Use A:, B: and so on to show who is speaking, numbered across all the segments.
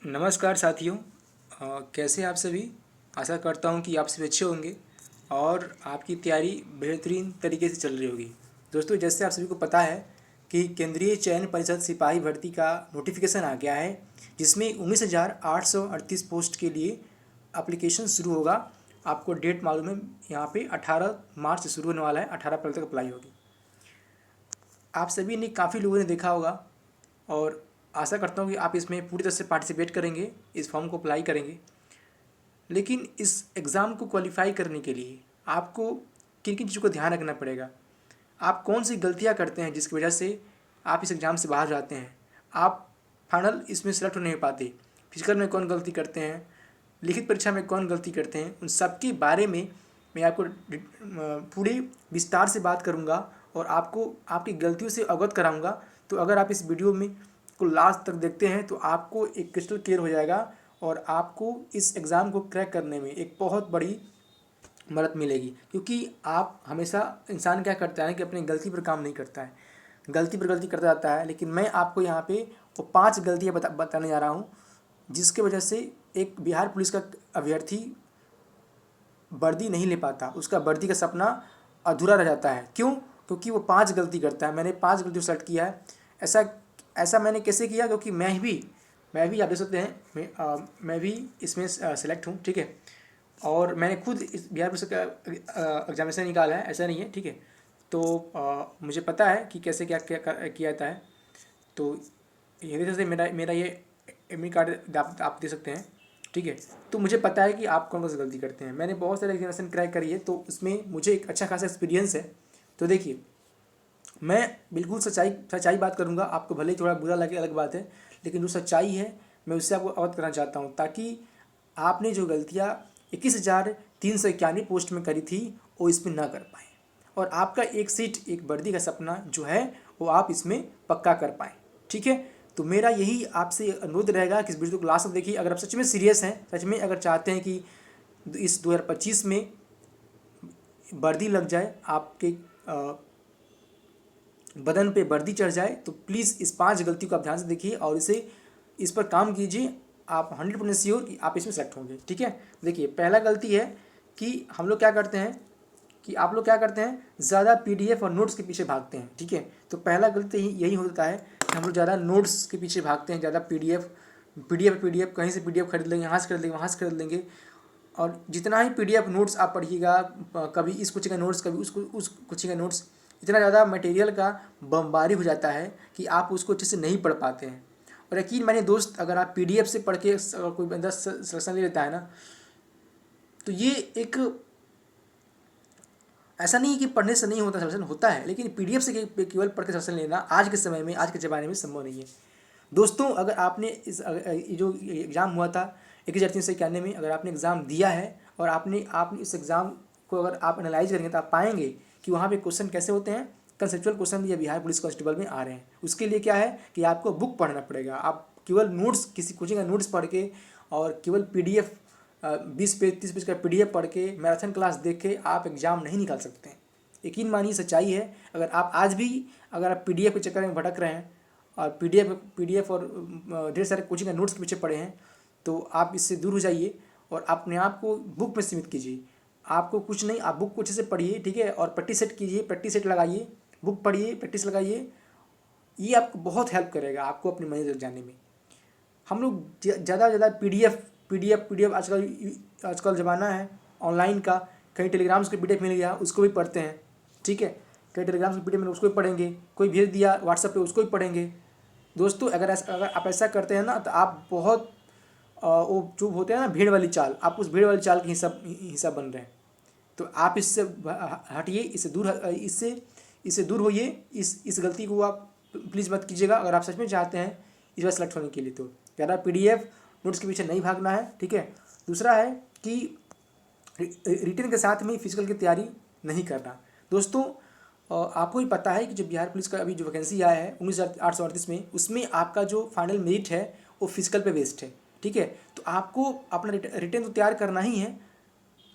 A: नमस्कार साथियों। कैसे हैं आप सभी। आशा करता हूं कि आप सभी अच्छे होंगे और आपकी तैयारी बेहतरीन तरीके से चल रही होगी। दोस्तों, जैसे आप सभी को पता है कि केंद्रीय चयन परिषद सिपाही भर्ती का नोटिफिकेशन आ गया है, जिसमें 19,838 पोस्ट के लिए एप्लीकेशन शुरू होगा। आपको डेट मालूम है, यहाँ पे 18 मार्च से शुरू होने वाला है, 18 अप्रैल तक अप्लाई होगी। आप सभी ने, काफ़ी लोगों ने देखा होगा और आशा करता हूँ कि आप इसमें पूरी तरह से पार्टिसिपेट करेंगे, इस फॉर्म को अप्लाई करेंगे। लेकिन इस एग्ज़ाम को क्वालिफाई करने के लिए आपको किन किन चीज़ों को ध्यान रखना पड़ेगा, आप कौन सी गलतियाँ करते हैं जिसकी वजह से आप इस एग्ज़ाम से बाहर जाते हैं, आप फाइनल इसमें सेलेक्ट हो नहीं पाते, फिजिकल में कौन गलती करते हैं, लिखित परीक्षा में कौन गलती करते हैं, उन सब के बारे में मैं आपको पूरे विस्तार से बात करूंगा और आपको आपकी गलतियों से अवगत कराऊंगा। तो अगर आप इस वीडियो में को लास्ट तक देखते हैं तो आपको एक क्रिस्टल क्लियर हो जाएगा और आपको इस एग्ज़ाम को क्रैक करने में एक बहुत बड़ी मदद मिलेगी। क्योंकि आप हमेशा, इंसान क्या करता है कि अपनी गलती पर काम नहीं करता है, गलती पर गलती करता जाता है। लेकिन मैं आपको यहाँ पे वो 5 गलतियाँ बताने जा रहा हूँ जिसके वजह से एक बिहार पुलिस का अभ्यर्थी वर्दी नहीं ले पाता, उसका वर्दी का सपना अधूरा रह जाता है। क्यों? क्योंकि वो 5 गलती करता है। मैंने 5 गलती सेलेक्ट किया है। ऐसा ऐसा मैंने कैसे किया? क्योंकि मैं भी आप देख सकते हैं, मैं भी इसमें सेलेक्ट हूँ, ठीक है। और मैंने खुद इस बिहार पुलिस का एग्जामिनेशन निकाला है, ऐसा नहीं है, ठीक है। तो मुझे पता है कि कैसे क्या क्या किया जाता है। तो ये देख सकते हैं, मेरा ये एडमिट कार्ड आप दे सकते हैं, ठीक है। तो मुझे पता है कि आप कौन कौन सी गलती करते हैं। मैंने बहुत सारे एग्जामिनेशन क्रैक करी है, तो उसमें मुझे एक अच्छा खासा एक्सपीरियंस है। तो देखिए, मैं बिल्कुल सच्चाई सच्चाई बात करूंगा। आपको भले ही थोड़ा बुरा लगे, अलग बात है, लेकिन जो सच्चाई है मैं उससे आपको अवगत करना चाहता हूँ, ताकि आपने जो गलतियाँ 21,391 पोस्ट में करी थी वो इसमें ना कर पाए और आपका एक सीट, एक वर्दी का सपना जो है वो आप इसमें पक्का कर पाएँ, ठीक है। तो मेरा यही आपसे अनुरोध रहेगा कि इस वीडियो को लास्ट तक देखिए। अगर आप सच में सीरियस हैं, सच में अगर चाहते हैं कि इस 2025 में वर्दी लग जाए, आपके बदन पे वर्दी चढ़ जाए, तो प्लीज़ इस 5 गलती को आप ध्यान से देखिए और इस पर काम कीजिए। आप 100% श्योर कि आप इसमें सेलेक्ट होंगे, ठीक है। देखिए, पहला गलती है कि हम लोग क्या करते हैं, कि आप लोग क्या करते हैं, ज़्यादा पीडीएफ और नोट्स के पीछे भागते हैं, ठीक है। तो पहला गलती यही होता है कि हम लोग ज़्यादा नोट्स के पीछे भागते हैं, ज़्यादा पीडीएफ कहीं से पीडीएफ खरीद लेंगे, यहाँ से खरीद लेंगे, वहाँ से खरीद लेंगे। और जितना ही पीडीएफ नोट्स आप पढ़िएगा, कभी इस कोचिंग का नोट्स, कभी उस कोचिंग का नोट्स, इतना ज़्यादा मटेरियल का बमबारी हो जाता है कि आप उसको अच्छे से नहीं पढ़ पाते हैं। और यकीन मानिए दोस्त, अगर आप पीडीएफ से पढ़ के कोई बंदा सिलेक्शन ले लेता है ना, तो ये एक, ऐसा नहीं है कि पढ़ने से नहीं होता, सिलेक्शन होता है, लेकिन पीडीएफ से केवल पढ़ के सिलेक्शन लेना आज के समय में, आज के ज़माने में संभव नहीं है। दोस्तों, अगर आपने ये जो एग्ज़ाम हुआ था 21,391 में, अगर आपने एग्ज़ाम दिया है और आपने इस एग्ज़ाम को अगर आप एनालाइज करेंगे तो आप पाएंगे कि वहाँ पे क्वेश्चन कैसे होते हैं, कंसेप्चुअल क्वेश्चन भी बिहार पुलिस कांस्टेबल में आ रहे हैं। उसके लिए क्या है कि आपको बुक पढ़ना पड़ेगा। आप केवल नोट्स, किसी कोचिंग का नोट्स पढ़ के और केवल पीडीएफ 20 पेज 30 पेज का पीडीएफ पढ़ के, मैराथन क्लास देख के आप एग्ज़ाम नहीं निकाल सकते हैं। यकीन मानिए, सच्चाई है। अगर आप आज भी, अगर आप पीडीएफ के चक्कर में भटक रहे हैं और पीडीएफ और ढेर सारे कोचिंग के नोट्स के पीछे पड़े हैं, तो आप इससे दूर हो जाइए और अपने आप को बुक में सीमित कीजिए। आपको कुछ नहीं, आप बुक को अच्छे से पढ़िए, ठीक है, और प्रैक्टिस सेट कीजिए, प्रैक्टिस सेट लगाइए, बुक पढ़िए, प्रैक्टिस लगाइए। ये आपको बहुत हेल्प करेगा आपको अपनी मंजिल तक जाने में। हम लोग ज़्यादा से ज़्यादा पीडीएफ आजकल ज़माना है ऑनलाइन का। कहीं टेलीग्राम्स के पीडीएफ मिल गया, उसको भी पढ़ते हैं, ठीक है। कहीं टेलीग्राम्स के पीडीएफ मिले, उसको भी पढ़ेंगे। कोई भेज दिया व्हाट्सएप पे, उसको भी पढ़ेंगे। दोस्तों, अगर आप ऐसा करते हैं ना, तो आप बहुत वो जो होते हैं ना भीड़ वाली चाल, आप उस भीड़ वाली चाल के हिस्सा बन रहे हैं। तो आप इससे हटिए, इससे दूर होइए। इस गलती को आप प्लीज़ मत कीजिएगा अगर आप सच में चाहते हैं इस बार सेलेक्ट होने के लिए। तो ज़्यादा पीडीएफ नोट्स के पीछे नहीं भागना है, ठीक है। दूसरा है कि रिटन के साथ में फिजिकल की तैयारी नहीं करना। दोस्तों, आपको ही पता है कि जो बिहार पुलिस का अभी जो वैकेंसी आया है 19,838 में, उसमें आपका जो फाइनल मेरिट है वो फिजिकल पे बेस्ड है, ठीक है। तो आपको अपना रिटन तो तैयार करना ही है,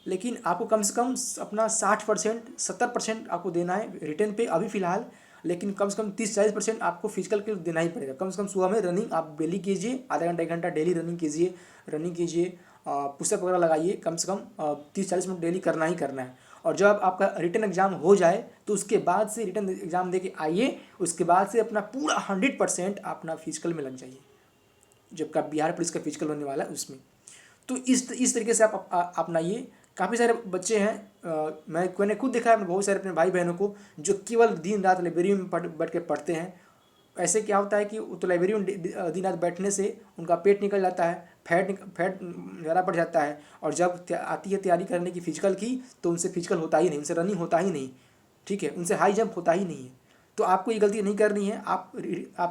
A: लेकिन आपको कम से कम अपना 60% 70% आपको देना है रिटन पे अभी फ़िलहाल। लेकिन कम से कम 30-40% आपको फिजिकल के देना ही पड़ेगा। कम से कम सुबह में रनिंग आप डेली कीजिए, आधा घंटा 1 घंटा डेली रनिंग कीजिए, पुशअप वगैरह लगाइए, कम से कम 30-40 मिनट डेली करना ही करना है। और जब आपका रिटन एग्जाम हो जाए तो उसके बाद से रिटन एग्जाम दे के आइए, उसके बाद से अपना पूरा 100% अपना फिजिकल में लग जाइए, जब का बिहार पुलिस का फिजिकल होने वाला है उसमें। तो इस तरीके से आप अपनाइए। काफ़ी सारे बच्चे हैं, मैंने खुद देखा है अपने बहुत सारे अपने भाई बहनों को, जो केवल दिन रात लाइब्रेरी में बैठ के पढ़ते हैं। ऐसे क्या होता है कि तो लाइब्रेरी में दिन रात बैठने से उनका पेट निकल जाता है, फैट ज़्यादा बढ़ जाता है, और जब आती है तैयारी करने की फिजिकल की, तो उनसे फिजिकल होता ही नहीं, उनसे रनिंग होता ही नहीं, ठीक है, उनसे हाई जंप होता ही नहीं है। तो आपको ये गलती नहीं करनी है। आप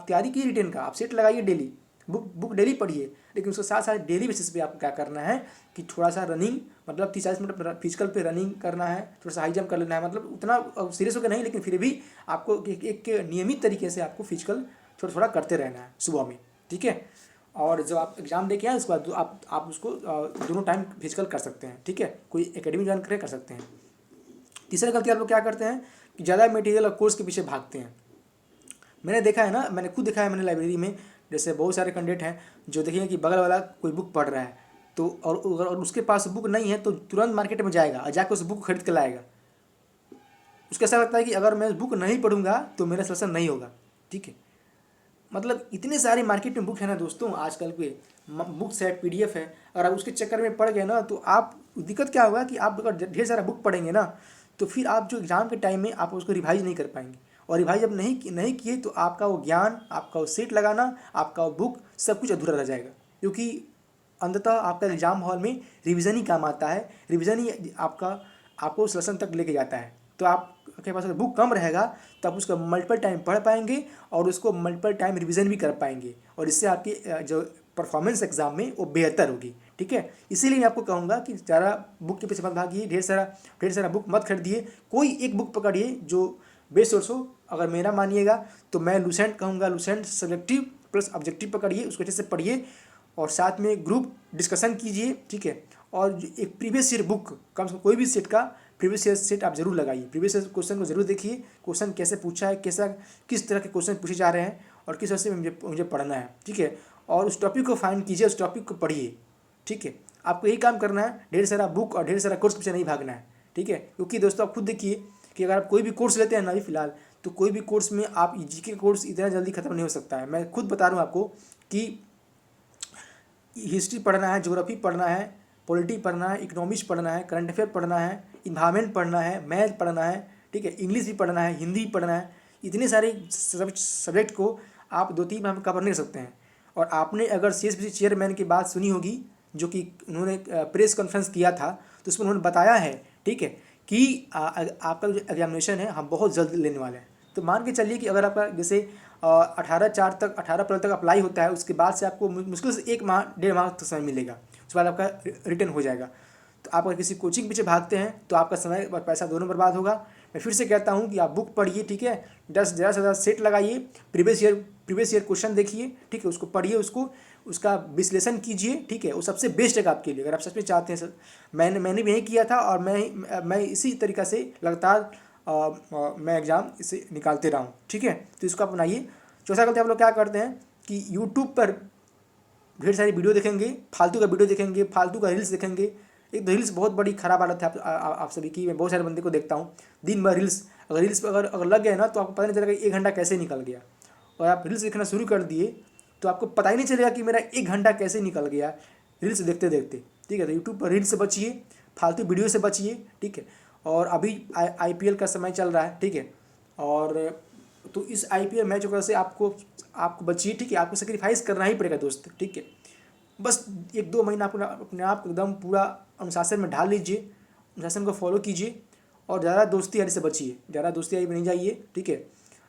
A: तैयारी कीजिए रिटेन का, आप सेट लगाइए डेली, बुक डेली पढ़िए, लेकिन उसके साथ साथ डेली बेसिस पे आपको क्या करना है कि थोड़ा सा रनिंग, मतलब 30-40 मिनट फिजिकल पे रनिंग करना है, थोड़ा सा हाई जंप कर लेना है, मतलब उतना सीरियस होकर नहीं, लेकिन फिर भी आपको एक नियमित तरीके से आपको फिजिकल थोड़ा थोड़ा करते रहना है सुबह में, ठीक है। और जब आप एग्जाम दे के आए उसके बाद आप उसको दोनों टाइम फिजिकल कर सकते हैं, ठीक है, कोई एकेडमी ज्वाइन कर सकते हैं। तीसरा गलती आप लोग क्या करते हैं कि ज़्यादा मटेरियल और कोर्स के पीछे भागते हैं। मैंने देखा है ना, मैंने खुद देखा है, मैंने लाइब्रेरी में जैसे बहुत सारे कैंडिडेट हैं जो देखेंगे कि बगल वाला कोई बुक पढ़ रहा है, तो और उसके पास बुक नहीं है तो तुरंत मार्केट में जाएगा और जाकर उस बुक को खरीद के लाएगा। उसको ऐसा लगता है कि अगर मैं बुक नहीं पढ़ूंगा तो मेरा सिलेक्शन नहीं होगा, ठीक है। मतलब इतने सारे मार्केट में बुक है ना दोस्तों, आजकल के बुक्स है, PDF है, अगर आप उसके चक्कर में पड़ गए ना तो आप, दिक्कत क्या होगा कि आप अगर ढेर सारा बुक पढ़ेंगे ना तो फिर आप जो एग्ज़ाम के टाइम में आप उसको रिवाइज नहीं कर पाएंगे, और रिवाइज जब नहीं किए तो आपका वो ज्ञान, आपका वो सेट लगाना, आपका वो बुक, सब कुछ अधूरा रह जाएगा। क्योंकि अंततः आपका एग्जाम हॉल में रिवीजन ही काम आता है, रिवीजन ही आपको सिलेक्शन तक लेके जाता है। तो आपके पास अगर बुक कम रहेगा तो आप उसका मल्टीपल टाइम पढ़ पाएंगे और उसको मल्टीपल टाइम रिवीजन भी कर पाएंगे, और इससे आपकी जो परफॉर्मेंस एग्जाम में वो बेहतर होगी, ठीक है। इसीलिए मैं आपको कहूँगा कि ज़्यादा बुक के पीछे मत भागिए, ढेर सारा बुक मत खरीदिए, कोई एक बुक पकड़िए जो बेस्ट सोर्स हो। अगर मेरा मानिएगा तो मैं लूसेंट कहूँगा, लूसेंट सब्जेक्टिव प्लस ऑब्जेक्टिव पकड़िए, उसको अच्छे से पढ़िए और साथ में ग्रुप डिस्कशन कीजिए, ठीक है। और एक प्रीवियस ईयर बुक, कम से कम कोई भी सेट का प्रीवियस ईयर सेट आप जरूर लगाइए, प्रीवियस ईयर क्वेश्चन को जरूर देखिए, क्वेश्चन कैसे पूछा है, किस तरह के क्वेश्चन पूछे जा रहे हैं और किस तरह से मुझे पढ़ना है, ठीक है। और उस टॉपिक को फाइंड कीजिए, उस टॉपिक को पढ़िए, ठीक है। आपको यही काम करना है, ढेर सारा बुक और ढेर सारा कोर्स पीछे नहीं भागना है, ठीक है। क्योंकि दोस्तों आप खुद देखिए कि अगर आप कोई भी कोर्स लेते हैं ना अभी फिलहाल, तो कोई भी कोर्स में आप GK कोर्स इतना जल्दी खत्म नहीं हो सकता है। मैं खुद बता रहा हूँ आपको कि हिस्ट्री पढ़ना है, ज्योग्राफी पढ़ना है, पॉलिटी पढ़ना है, इकोनॉमिक्स पढ़ना है, करंट अफेयर पढ़ना है, इन्वायरमेंट पढ़ना है, मैथ पढ़ना है, ठीक है, इंग्लिश भी पढ़ना है, हिंदी भी पढ़ना है। इतने सारे सब्जेक्ट को आप 2-3 माह में कवर नहीं कर सकते हैं। और आपने अगर CSBC चेयरमैन की बात सुनी होगी, जो कि उन्होंने प्रेस कॉन्फ्रेंस किया था, तो उसमें उन्होंने बताया है, ठीक है, कि आपका जो एग्जामिनेशन है हम बहुत जल्द लेने वाले हैं। तो मान के चलिए कि अगर आपका जैसे 18 अप्रैल तक अप्लाई होता है, उसके बाद से आपको मुश्किल से 1 माह 1.5 माह तक समय मिलेगा, उसके बाद आपका रिटर्न हो जाएगा। तो आप अगर किसी कोचिंग पीछे भागते हैं तो आपका समय और पैसा दोनों बर्बाद होगा। मैं फिर से कहता हूँ कि आप बुक पढ़िए, ठीक है, 10 ज़्यादा से ज़्यादा सेट लगाइए, प्रीवियस ईयर क्वेश्चन देखिए, ठीक है, उसको पढ़िए, उसका विश्लेषण कीजिए, ठीक है, वो सबसे बेस्ट है आपके लिए, अगर आप सच में चाहते हैं सर। मैंने भी यही किया था और मैं इसी तरीक़ा से लगातार मैं एग्ज़ाम इसे निकालते रहा हूँ, ठीक है। तो इसको आप बनाइए। चौथा गलती आप लोग क्या करते हैं कि यूट्यूब पर ढेर सारी वीडियो देखेंगे, फालतू का वीडियो देखेंगे, फालतू का रील्स देखेंगे। एक तो रील्स बहुत बड़ी ख़राब आदत है आप सभी की। मैं बहुत सारे बंदे को देखता हूँ दिन भर रील्स, अगर रील्स पर अगर लग गए ना तो आपको पता नहीं चलेगा 1 घंटा कैसे निकल गया। और आप रील्स देखना शुरू कर दिए तो आपको पता ही नहीं चलेगा कि मेरा 1 घंटा कैसे निकल गया रील्स देखते देखते, ठीक है। तो यूट्यूब पर रील्स से बचिए, फालतू वीडियो से बचिए, ठीक है। और अभी IPL का समय चल रहा है, ठीक है, और तो इस IPL मैच से आपको बचिए, ठीक है। आपको सेक्रीफाइस करना ही पड़ेगा दोस्त, ठीक है। बस 1-2 महीना आपको अपने आप को एकदम पूरा अनुशासन में ढाल लीजिए, अनुशासन को फॉलो कीजिए और ज़्यादा दोस्ती यारी से बचिए, ज़्यादा दोस्ती यारी में नहीं जाइए, ठीक है।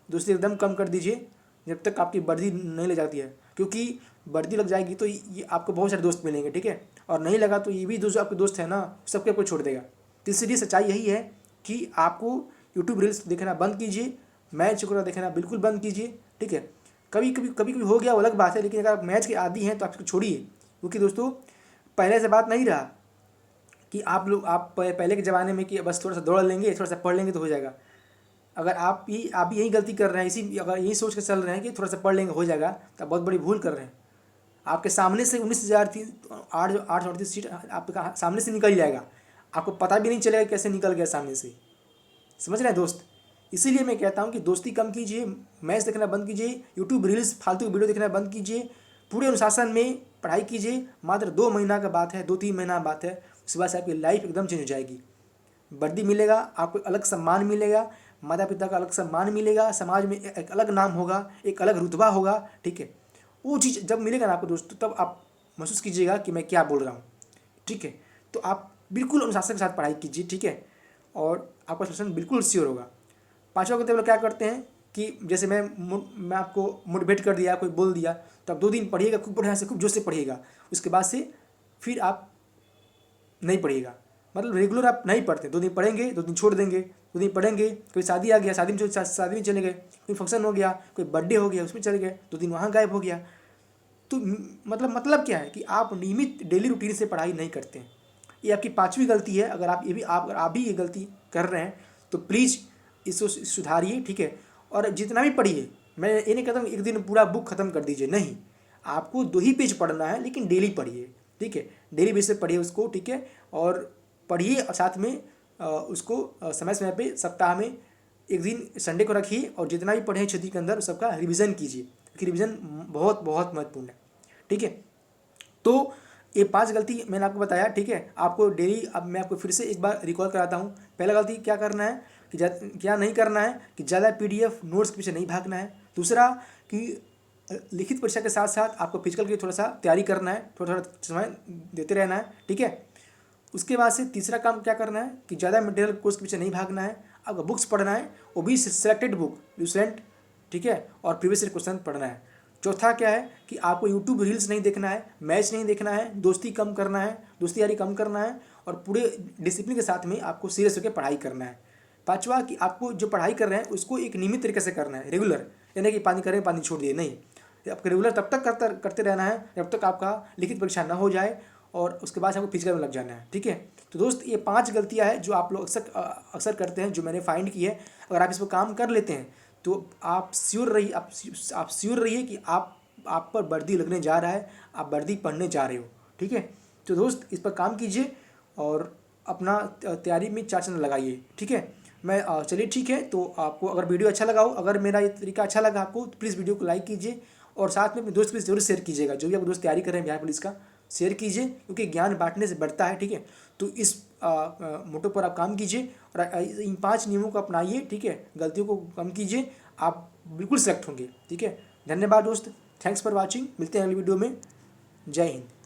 A: दोस्ती एकदम कम कर दीजिए जब तक आपकी वर्दी नहीं ले जाती है, क्योंकि वर्दी लग जाएगी तो ये आपको बहुत सारे दोस्त मिलेंगे, ठीक है। और नहीं लगा तो ये भी जो आपके दोस्त है ना सबके आपको छोड़ देगा। तो इसलिए सच्चाई यही है कि आपको यूट्यूब रील्स देखना बंद कीजिए, मैच वगैरह देखना बिल्कुल बंद कीजिए, ठीक है। कभी कभी हो गया वो अलग बात है, लेकिन अगर आप मैच के आदी हैं तो आप इसको छोड़िए। क्योंकि दोस्तों पहले से बात नहीं रहा कि आप पहले के ज़माने में कि बस थोड़ा सा दौड़ लेंगे, थोड़ा सा पढ़ लेंगे तो हो जाएगा। अगर आप भी यही गलती कर रहे हैं, अगर यही सोच के चल रहे हैं कि थोड़ा सा पढ़ लेंगे हो जाएगा, तो आप बहुत बड़ी भूल कर रहे हैं। आपके सामने से 19,000 थी, 838 सीट आपके सामने से निकल जाएगा, आपको पता भी नहीं चलेगा कैसे निकल गया सामने से। समझ रहे हैं दोस्त? इसीलिए मैं कहता हूँ कि दोस्ती कम कीजिए, मैच देखना बंद कीजिए, यूट्यूब रील्स फालतू वीडियो देखना बंद कीजिए, पूरे अनुशासन में पढ़ाई कीजिए। मात्र 2 महीना का बात है, 2-3 महीना बात है, उसके बाद से आपकी लाइफ एकदम चेंज हो जाएगी। वर्दी मिलेगा, आपको अलग सम्मान मिलेगा, माता पिता का अलग सम्मान मिलेगा, समाज में एक अलग नाम होगा, एक अलग रुतबा होगा। ठीक है, वो चीज़ जब मिलेगा ना आपको दोस्तों, तब आप महसूस कीजिएगा कि मैं क्या बोल रहा हूँ। ठीक है, तो आप बिल्कुल अनुशासन के साथ पढ़ाई कीजिए। ठीक है, और आपका सोल्यूशन बिल्कुल श्योर होगा। पाँचवा करते हुए क्या करते हैं कि जैसे मैं आपको मोटिवेट कर दिया, कोई बोल दिया, तो आप 2 दिन पढ़िएगा, खूब बढ़िया से, खूब जोश से पढ़िएगा। उसके बाद से फिर आप नहीं पढ़िएगा, मतलब रेगुलर आप नहीं पढ़ते। 2 दिन पढ़ेंगे, 2 दिन छोड़ देंगे, 2 दिन पढ़ेंगे, कोई शादी आ गया, शादी में चले गए, कोई फंक्शन हो गया, कोई बर्थडे हो गया, उसमें चले गए, 2 दिन वहाँ गायब हो गया। तो मतलब क्या है कि आप नियमित डेली रूटीन से पढ़ाई नहीं करते हैं। ये आपकी 5वीं गलती है। अगर आप भी ये गलती कर रहे हैं तो प्लीज़ इसको सुधारिए। ठीक है, और जितना भी पढ़िए, मैं ये नहीं कहता हूँ एक दिन पूरा बुक खत्म कर दीजिए, नहीं, आपको 2 ही पेज पढ़ना है, लेकिन डेली पढ़िए। ठीक है, डेली बेस पे पढ़िए उसको। ठीक है, और पढ़िए और साथ में उसको समय समय पे सप्ताह में एक दिन संडे को रखिए, और जितना भी पढ़े क्षेत्र के अंदर उस सबका रिवीजन कीजिए, क्योंकि रिवीजन बहुत बहुत महत्वपूर्ण है। ठीक है, तो ये 5 गलती मैंने आपको बताया। ठीक है, आपको डेली, अब मैं आपको फिर से एक बार रिकॉल कराता हूँ। पहला गलती क्या करना है कि क्या नहीं करना है कि ज़्यादा PDF नोट्स के पीछे नहीं भागना है। दूसरा कि लिखित परीक्षा के साथ साथ आपको फिजिकल की थोड़ा सा तैयारी करना है, थोड़ा थोड़ा समय देते रहना है। ठीक है, उसके बाद से तीसरा काम क्या करना है कि ज़्यादा मटेरियल कोर्स के पीछे नहीं भागना है, आपको बुक्स पढ़ना है, वो भी सिलेक्टेड बुक, रिसेंट। ठीक है, और प्रीवियस ईयर क्वेश्चन पढ़ना है। चौथा क्या है कि आपको यूट्यूब रील्स नहीं देखना है, मैच नहीं देखना है, दोस्ती कम करना है, दोस्ती यारी कम करना है, और पूरे डिसिप्लिन के साथ में आपको सीरियस होकर पढ़ाई करना है। पाँचवा कि आपको जो पढ़ाई कर रहे हैं उसको एक नियमित तरीके से करना है, रेगुलर, यानी कि पानी करें पानी छोड़ दिए, नहीं, आपको रेगुलर तब तक करते रहना है जब तक आपका लिखित परीक्षा ना हो जाए, और उसके बाद आपको फिजिकल में लग जाना है। ठीक है, तो दोस्त ये 5 गलतियां हैं जो आप लोग अक्सर करते हैं, जो मैंने फाइंड की है। अगर आप इस पर काम कर लेते हैं तो आप श्योर रहिए कि आप पर वर्दी लगने जा रहा है, आप वर्दी पढ़ने जा रहे हो। ठीक है, तो दोस्त इस पर काम कीजिए और अपना तैयारी में 4 चंद लगाइए। ठीक है, मैं चलिए ठीक है, तो आपको अगर वीडियो अच्छा लगा हो, अगर मेरा ये तरीका अच्छा लगा आपको, तो प्लीज़ वीडियो को लाइक कीजिए, और साथ में अपने दोस्त भी जरूर शेयर कीजिएगा। जो भी आप दोस्त तैयारी कर रहे हैं बिहार पुलिस का, शेयर कीजिए, क्योंकि ज्ञान बांटने से बढ़ता है। ठीक है, तो इस मोटो पर आप काम कीजिए और इन 5 नियमों को अपनाइए। ठीक है, गलतियों को कम कीजिए, आप बिल्कुल सेलेक्ट होंगे। ठीक है, धन्यवाद दोस्त, थैंक्स फॉर वॉचिंग, मिलते हैं अगली वीडियो में। जय हिंद।